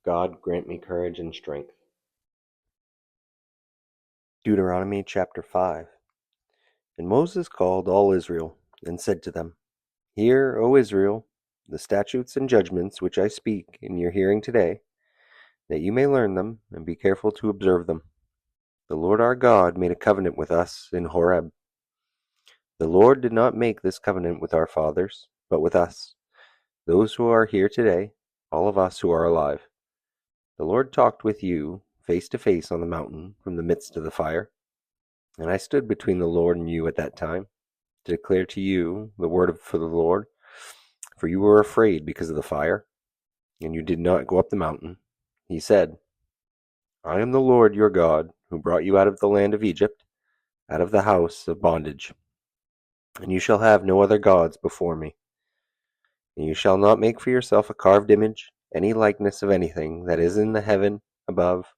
God grant me courage and strength. Deuteronomy Chapter 5. And Moses called all Israel, and said to them, Hear, O Israel, the statutes and judgments which I speak in your hearing today, that you may learn them, and be careful to observe them. The Lord our God made a covenant with us in Horeb. The Lord did not make this covenant with our fathers, but with us, those who are here today, all of us who are alive. The Lord talked with you face to face on the mountain from the midst of the fire. And I stood between the Lord and you at that time, to declare to you the word for the Lord. For you were afraid because of the fire, and you did not go up the mountain. He said, I am the Lord your God, who brought you out of the land of Egypt, out of the house of bondage. And you shall have no other gods before me. And you shall not make for yourself a carved image, any likeness of anything that is in the heaven above,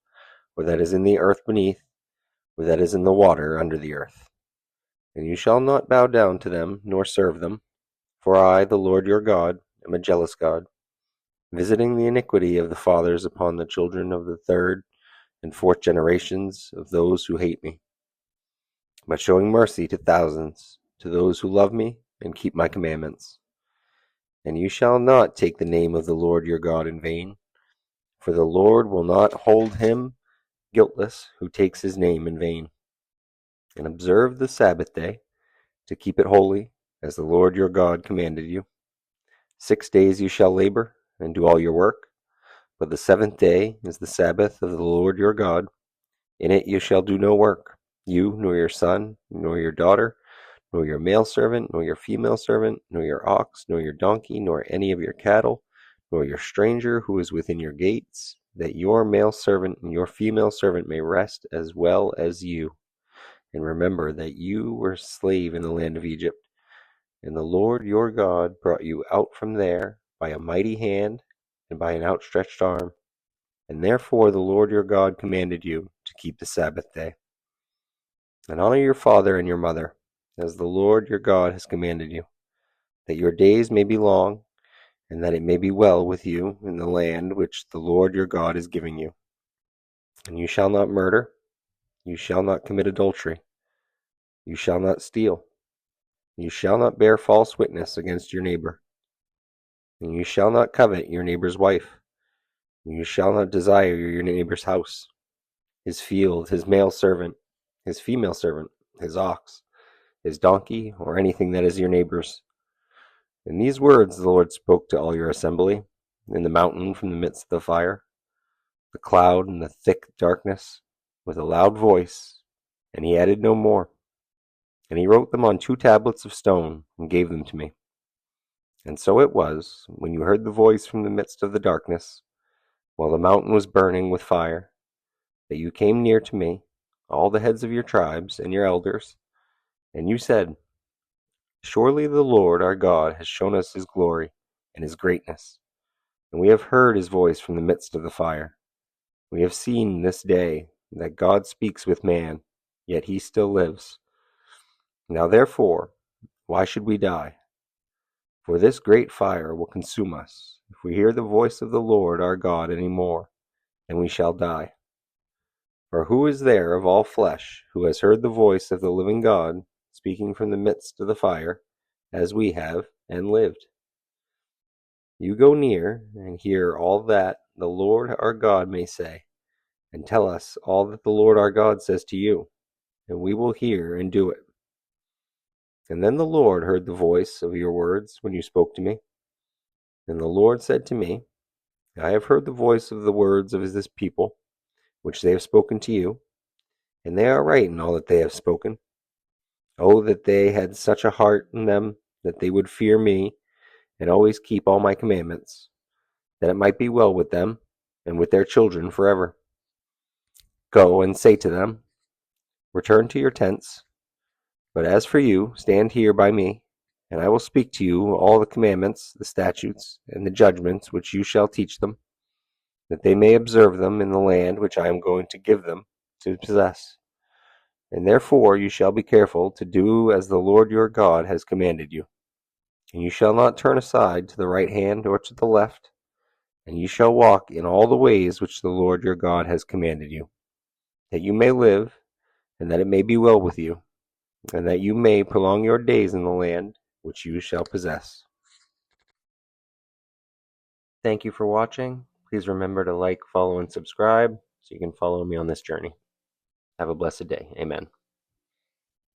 or that is in the earth beneath, or that is in the water under the earth. And you shall not bow down to them, nor serve them. For I, the Lord your God, am a jealous God, visiting the iniquity of the fathers upon the children of the third and fourth generations of those who hate me, but showing mercy to thousands, to those who love me and keep my commandments. And you shall not take the name of the Lord your God in vain, for the Lord will not hold him guiltless who takes his name in vain. And observe the Sabbath day, to keep it holy, as the Lord your God commanded you. 6 days you shall labor, and do all your work. But the seventh day is the Sabbath of the Lord your God. In it you shall do no work, you, nor your son, nor your daughter, nor your male servant, nor your female servant, nor your ox, nor your donkey, nor any of your cattle, nor your stranger who is within your gates, that your male servant and your female servant may rest as well as you. And remember that you were a slave in the land of Egypt, and the Lord your God brought you out from there by a mighty hand and by an outstretched arm. And therefore the Lord your God commanded you to keep the Sabbath day. And honor your father and your mother, as the Lord your God has commanded you, that your days may be long, and that it may be well with you in the land which the Lord your God is giving you. And you shall not murder, you shall not commit adultery, you shall not steal, you shall not bear false witness against your neighbor, and you shall not covet your neighbor's wife. You shall not desire your neighbor's house, his field, his male servant, his female servant, his ox, his donkey, or anything that is your neighbor's. And these words the Lord spoke to all your assembly, in the mountain from the midst of the fire, the cloud and the thick darkness, with a loud voice, and he added no more. And he wrote them on 2 tablets of stone, and gave them to me. And so it was, when you heard the voice from the midst of the darkness, while the mountain was burning with fire, that you came near to me, all the heads of your tribes and your elders, and you said, Surely the Lord our God has shown us his glory and his greatness, and we have heard his voice from the midst of the fire. We have seen this day that God speaks with man, yet he still lives. Now therefore, why should we die? For this great fire will consume us. If we hear the voice of the Lord our God any more, then we shall die. For who is there of all flesh who has heard the voice of the living God speaking from the midst of the fire, as we have, and lived? You go near and hear all that the Lord our God may say, and tell us all that the Lord our God says to you, and we will hear and do it. And then the Lord heard the voice of your words when you spoke to me. And the Lord said to me, I have heard the voice of the words of this people, which they have spoken to you, and they are right in all that they have spoken. Oh, that they had such a heart in them that they would fear me and always keep all my commandments, that it might be well with them and with their children forever. Go and say to them, Return to your tents. But as for you, stand here by me, and I will speak to you all the commandments, the statutes, and the judgments which you shall teach them, that they may observe them in the land which I am going to give them to possess. And therefore you shall be careful to do as the Lord your God has commanded you. And you shall not turn aside to the right hand or to the left, and you shall walk in all the ways which the Lord your God has commanded you, that you may live, and that it may be well with you, and that you may prolong your days in the land which you shall possess. Thank you for watching. Please remember to like, follow, and subscribe so you can follow me on this journey. Have a blessed day. Amen.